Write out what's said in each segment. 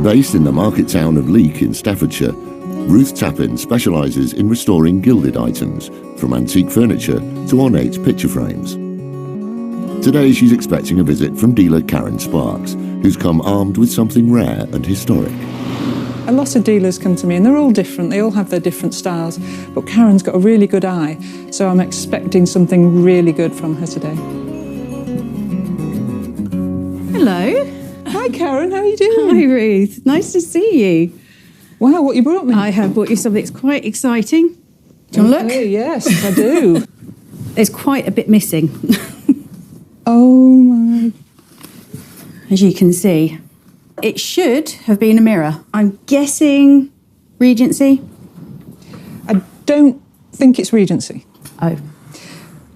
Based in the market town of Leek in Staffordshire, Ruth Tappin specialises in restoring gilded items, from antique furniture to ornate picture frames. Today she's expecting a visit from dealer Karen Sparks, who's come armed with something rare and historic. A lot of dealers come to me and they're all different, they all have their different styles, but Karen's got a really good eye, so I'm expecting something really good from her today. Hello. Hi Karen, how are you doing? Hi Ruth, nice to see you. Wow, what you brought me? I have brought you something that's quite exciting. Do you want to look? Yes, I do. There's quite a bit missing. Oh my... As you can see. It should have been a mirror. I'm guessing Regency? I don't think it's Regency. Oh.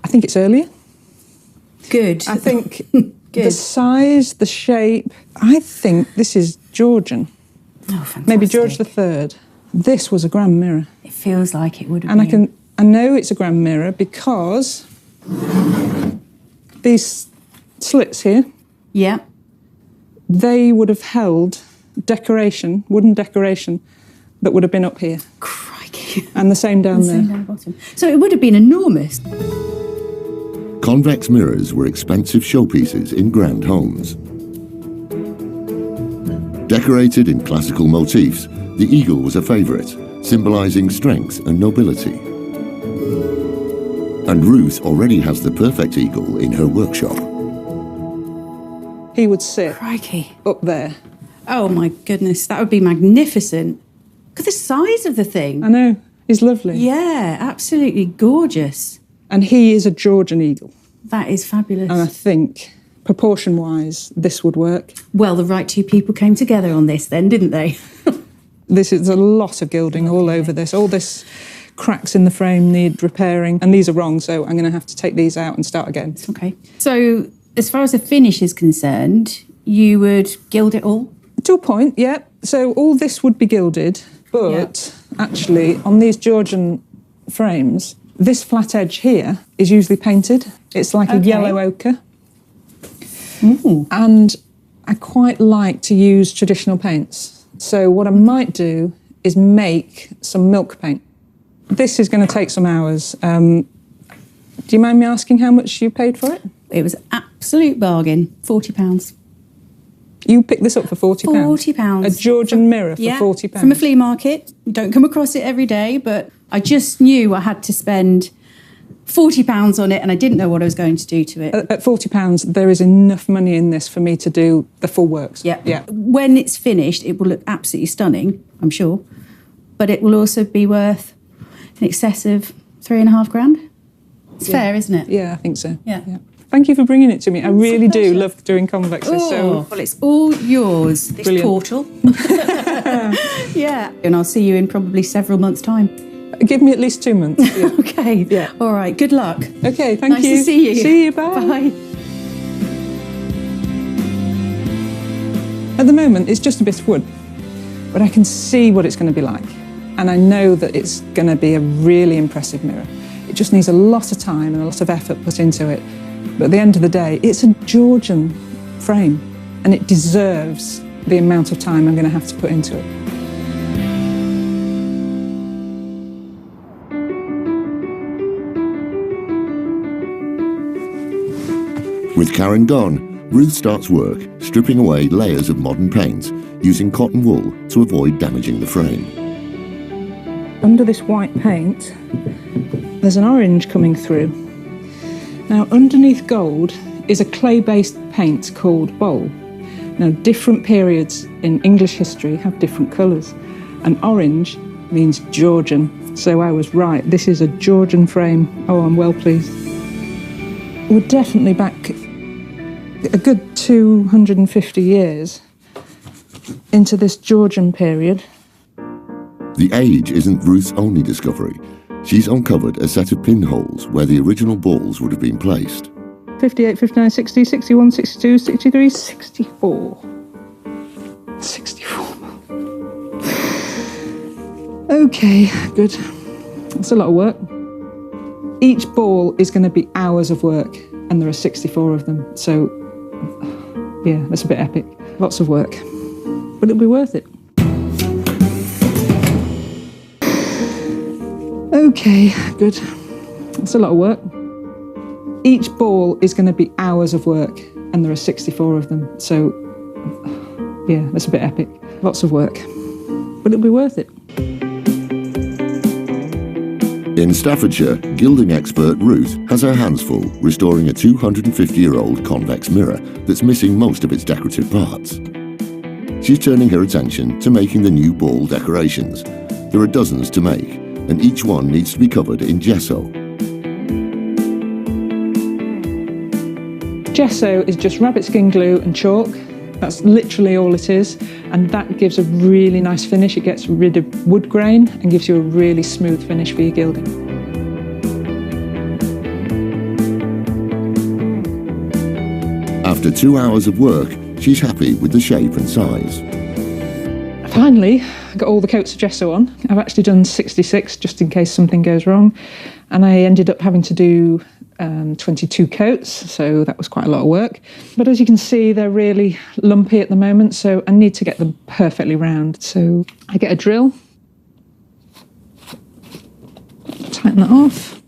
I think it's earlier. Good. I think the size, the shape, I think this is Georgian. Oh, fantastic. Maybe George III. This was a grand mirror. It feels like it would have and been. I know it's a grand mirror because these slits here, yeah, they would have held decoration, wooden decoration, that would have been up here. Crikey. And the same down there. Same down the bottom. So it would have been enormous. Convex mirrors were expensive showpieces in grand homes. Decorated in classical motifs, the eagle was a favourite, symbolising strength and nobility. And Ruth already has the perfect eagle in her workshop. He would sit Crikey. up there. Oh my goodness, that would be magnificent. Look at the size of the thing. I know, he's lovely. Yeah, absolutely gorgeous. And he is a Georgian eagle. That is fabulous. And I think, proportion-wise, this would work. Well, the right two people came together on this then, didn't they? This is a lot of gilding all over this. All this cracks in the frame need repairing, and these are wrong, so I'm going to have to take these out and start again. Okay. So, as far as the finish is concerned, you would gild it all? To a point, yeah. So all this would be gilded, but actually, on these Georgian frames, this flat edge here is usually painted. It's like a yellow ochre. Ooh. And I quite like to use traditional paints. So what I might do is make some milk paint. This is going to take some hours. Do you mind me asking how much you paid for it? It was absolute bargain, £40. You picked this up for £40? £40. A Georgian mirror for £40? From a flea market. You don't come across it every day, but I just knew I had to spend £40 on it and I didn't know what I was going to do to it. At £40, there is enough money in this for me to do the full works. Yeah. When it's finished, it will look absolutely stunning, I'm sure, but it will also be worth in excess of £3,500. It's fair, isn't it? Yeah, I think so. Yeah. Thank you for bringing it to me. I really do love doing convexes. Well, it's all yours, this Brilliant. portal. Yeah. And I'll see you in probably several months' time. Give me at least 2 months. Yeah. Okay. Yeah. All right. Good luck. Okay, thank you. Nice to see you. See you, bye. Bye. At the moment, it's just a bit of wood, but I can see what it's going to be like. And I know that it's going to be a really impressive mirror. It just needs a lot of time and a lot of effort put into it. But at the end of the day, it's a Georgian frame, and it deserves the amount of time I'm going to have to put into it. With Karen gone, Ruth starts work, stripping away layers of modern paint, using cotton wool to avoid damaging the frame. Under this white paint, there's an orange coming through. Now, underneath gold is a clay-based paint called bole. Now, different periods in English history have different colours, and orange means Georgian. So I was right, this is a Georgian frame. Oh, I'm well pleased. We're definitely back a good 250 years into this Georgian period. The age isn't Ruth's only discovery. She's uncovered a set of pinholes where the original balls would have been placed. 58, 59, 60, 61, 62, 63, 64. 64. Okay, good. That's a lot of work. Each ball is going to be hours of work, and there are 64 of them. So, yeah, that's a bit epic. Lots of work. but it'll be worth it. Okay, good. That's a lot of work. Each ball is going to be hours of work, and there are 64 of them. So, yeah, that's a bit epic. Lots of work, but it'll be worth it. In Staffordshire, gilding expert Ruth has her hands full restoring a 250-year-old convex mirror that's missing most of its decorative parts. She's turning her attention to making the new ball decorations. There are dozens to make, and each one needs to be covered in gesso. Gesso is just rabbit skin glue and chalk. That's literally all it is, and that gives a really nice finish. It gets rid of wood grain and gives you a really smooth finish for your gilding. After 2 hours of work, she's happy with the shape and size. Finally, I got all the coats of gesso on. I've actually done 66 just in case something goes wrong, and I ended up having to do 22 coats, so that was quite a lot of work. But as you can see, they're really lumpy at the moment, so I need to get them perfectly round. So I get a drill, tighten that off,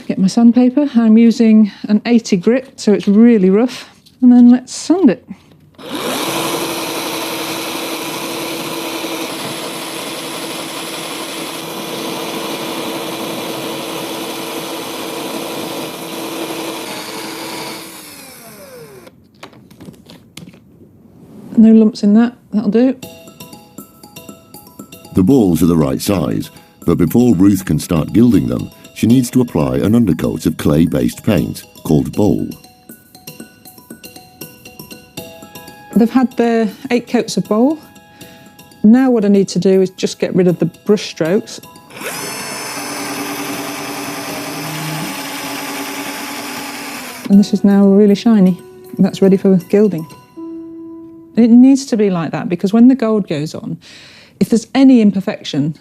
get my sandpaper. I'm using an 80 grit, so it's really rough, and then let's sand it. No lumps in that, that'll do. The balls are the right size, but before Ruth can start gilding them, she needs to apply an undercoat of clay-based paint called bowl. They've had their 8 coats of bowl. Now what I need to do is just get rid of the brush strokes. And this is now really shiny. That's ready for gilding. And it needs to be like that because when the gold goes on, if there's any imperfection,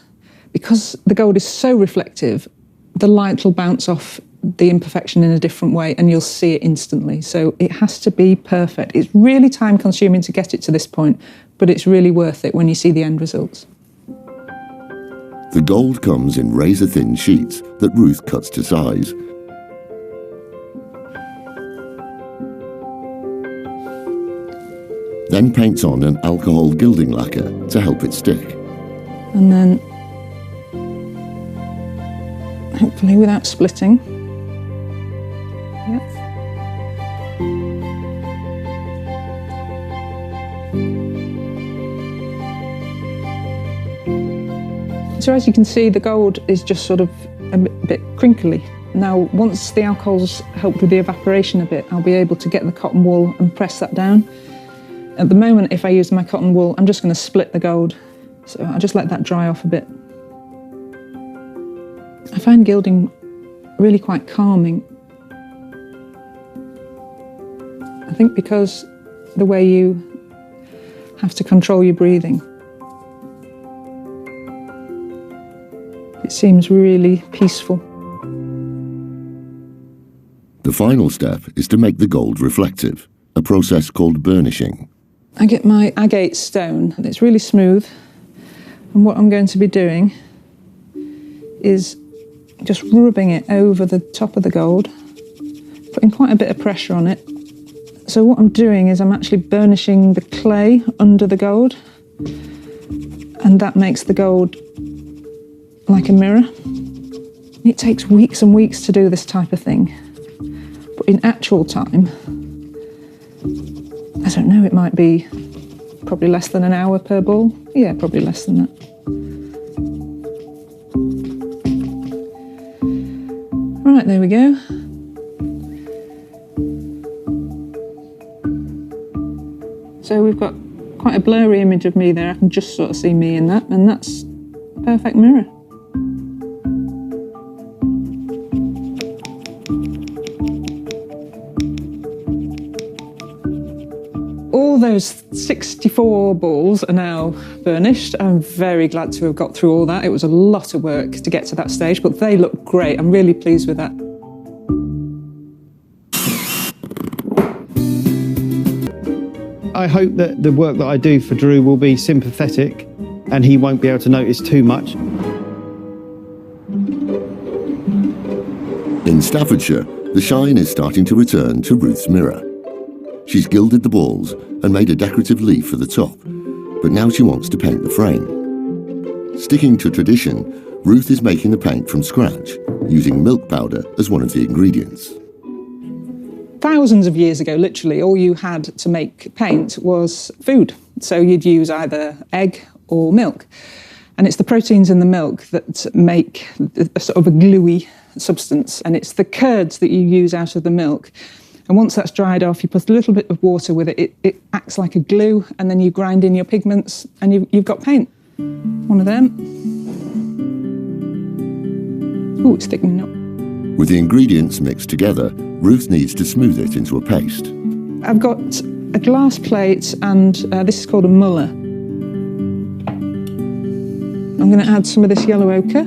because the gold is so reflective, the light will bounce off the imperfection in a different way and you'll see it instantly. So it has to be perfect. It's really time consuming to get it to this point, but it's really worth it when you see the end results. The gold comes in razor-thin sheets that Ruth cuts to size. Then paints on an alcohol gilding lacquer to help it stick. And then, hopefully without splitting. Yep. So as you can see, the gold is just sort of a bit crinkly. Now, once the alcohol's helped with the evaporation a bit, I'll be able to get the cotton wool and press that down. At the moment, if I use my cotton wool, I'm just going to split the gold. So I'll just let that dry off a bit. I find gilding really quite calming. I think because the way you have to control your breathing. It seems really peaceful. The final step is to make the gold reflective, a process called burnishing. I get my agate stone, and it's really smooth. And what I'm going to be doing is just rubbing it over the top of the gold, putting quite a bit of pressure on it. So what I'm doing is I'm actually burnishing the clay under the gold, and that makes the gold like a mirror. It takes weeks and weeks to do this type of thing. But in actual time, I don't know, it might be probably less than an hour per ball. Yeah, probably less than that. Right, there we go. So we've got quite a blurry image of me there. I can just sort of see me in that, and that's a perfect mirror. All those 64 balls are now burnished. I'm very glad to have got through all that. It was a lot of work to get to that stage, but they look great. I'm really pleased with that. I hope that the work that I do for Drew will be sympathetic and he won't be able to notice too much. In Staffordshire, the shine is starting to return to Ruth's mirror. She's gilded the balls and made a decorative leaf for the top, but now she wants to paint the frame. Sticking to tradition, Ruth is making the paint from scratch, using milk powder as one of the ingredients. Thousands of years ago, literally, all you had to make paint was food. So you'd use either egg or milk. And it's the proteins in the milk that make a sort of a gluey substance. And it's the curds that you use out of the milk. And once that's dried off, you put a little bit of water with it. It acts like a glue, and then you grind in your pigments, and you've got paint. One of them. Oh, it's thickening up. With the ingredients mixed together, Ruth needs to smooth it into a paste. I've got a glass plate, and this is called a muller. I'm going to add some of this yellow ochre.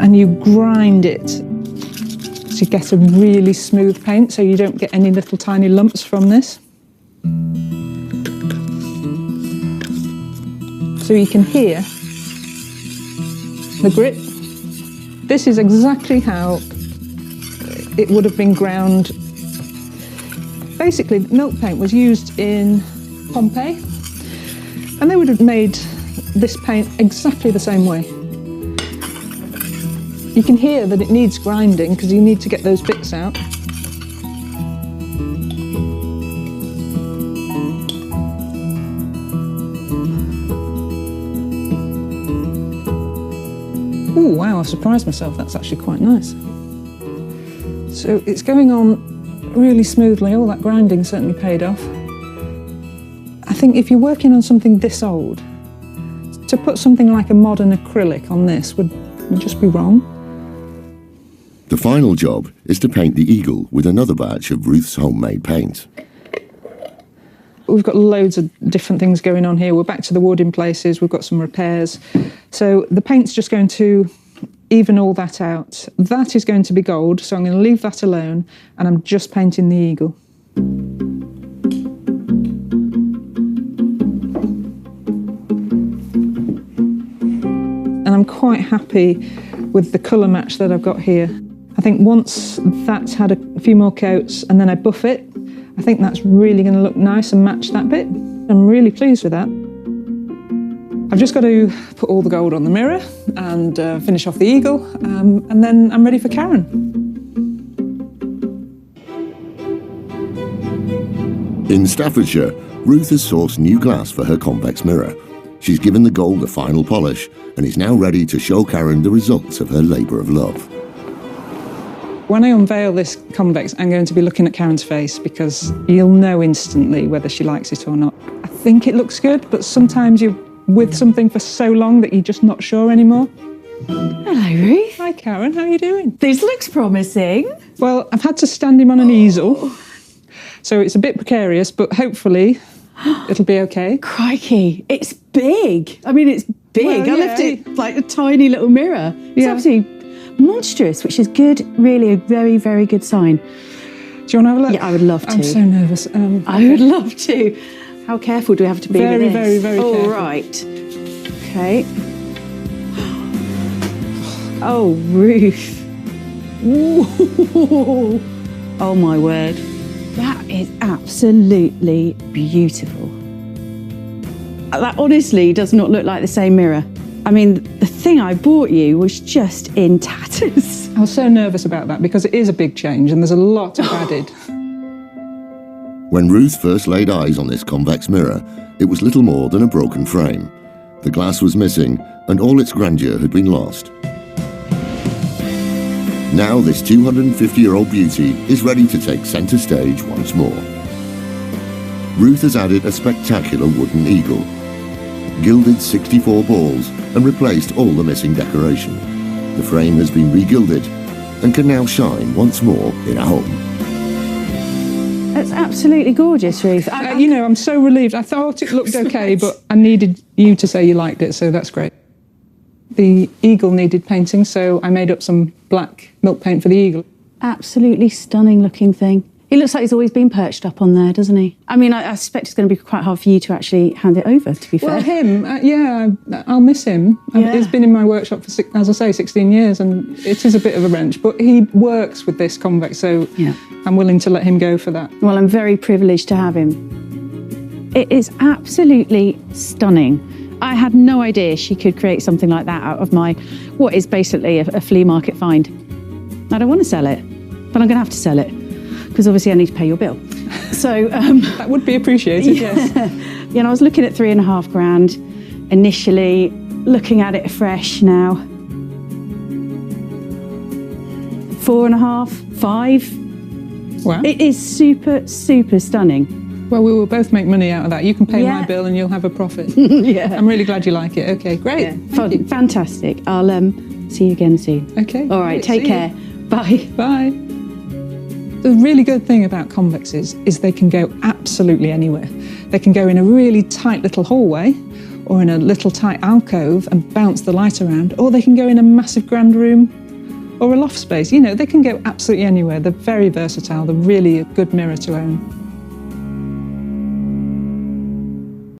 And you grind it so you get a really smooth paint, so you don't get any little tiny lumps from this. So you can hear the grit. This is exactly how it would have been ground. Basically, milk paint was used in Pompeii, and they would have made this paint exactly the same way. You can hear that it needs grinding because you need to get those bits out. Oh wow, I've surprised myself. That's actually quite nice. So it's going on really smoothly. All that grinding certainly paid off. I think if you're working on something this old, to put something like a modern acrylic on this would just be wrong. The final job is to paint the eagle with another batch of Ruth's homemade paint. We've got loads of different things going on here. We're back to the wood in places, we've got some repairs. So the paint's just going to even all that out. That is going to be gold, so I'm going to leave that alone, and I'm just painting the eagle. And I'm quite happy with the colour match that I've got here. I think once that's had a few more coats and then I buff it, I think that's really going to look nice and match that bit. I'm really pleased with that. I've just got to put all the gold on the mirror and finish off the eagle, and then I'm ready for Karen. In Staffordshire, Ruth has sourced new glass for her convex mirror. She's given the gold a final polish and is now ready to show Karen the results of her labour of love. When I unveil this convex, I'm going to be looking at Karen's face because you'll know instantly whether she likes it or not. I think it looks good, but sometimes you're with something for so long that you're just not sure anymore. Hello, Ruth. Hi, Karen. How are you doing? This looks promising. Well, I've had to stand him on an easel, so it's a bit precarious, but hopefully it'll be okay. Crikey, it's big. I mean, it's big. Well, I yeah. left it like a tiny little mirror. It's Yeah. absolutely monstrous, which is good, really a very, very good sign. Do you want to have a look? Yeah, I would love to. I'm so nervous. I would love to. How careful do we have to be Very, with this? very, very All careful. right. Okay. Oh, Ruth. Whoa. Oh, my word. That is absolutely beautiful. That honestly does not look like the same mirror. I mean, the thing I bought you was just in tatters. I was so nervous about that because it is a big change and there's a lot added. When Ruth first laid eyes on this convex mirror, it was little more than a broken frame. The glass was missing and all its grandeur had been lost. Now this 250-year-old beauty is ready to take centre stage once more. Ruth has added a spectacular wooden eagle, gilded 64 balls and replaced all the missing decoration. The frame has been re-gilded and can now shine once more in a home. That's absolutely gorgeous, Ruth. You know, I'm so relieved. I thought it looked okay, but I needed you to say you liked it, so that's great. The eagle needed painting, so I made up some black milk paint for the eagle. absolutely stunning looking thing. He looks like he's always been perched up on there, doesn't he? I mean, I suspect it's going to be quite hard for you to actually hand it over, to be fair. Well, him, yeah, I'll miss him. Yeah. He's been in my workshop for, as I say, 16 years, and it is a bit of a wrench, but he works with this convex, so Yeah. I'm willing to let him go for that. Well, I'm very privileged to have him. It is absolutely stunning. I had no idea she could create something like that out of what is basically a flea market find. I don't want to sell it, but I'm going to have to sell it, because obviously I need to pay your bill. So That would be appreciated, yes. You know, I was looking at £3.5 grand initially, looking at it afresh now. 4.5, 5. Wow. It is super, super stunning. Well, we will both make money out of that. You can pay Yeah. my bill and you'll have a profit. Yeah. I'm really glad you like it. Okay, great. Yeah. Thank you. Fantastic. I'll see you again soon. Okay. All right, great. take See you. care. Bye. Bye. The really good thing about convexes is they can go absolutely anywhere. They can go in a really tight little hallway or in a little tight alcove and bounce the light around, or they can go in a massive grand room or a loft space. You know, they can go absolutely anywhere. They're very versatile. They're really a good mirror to own.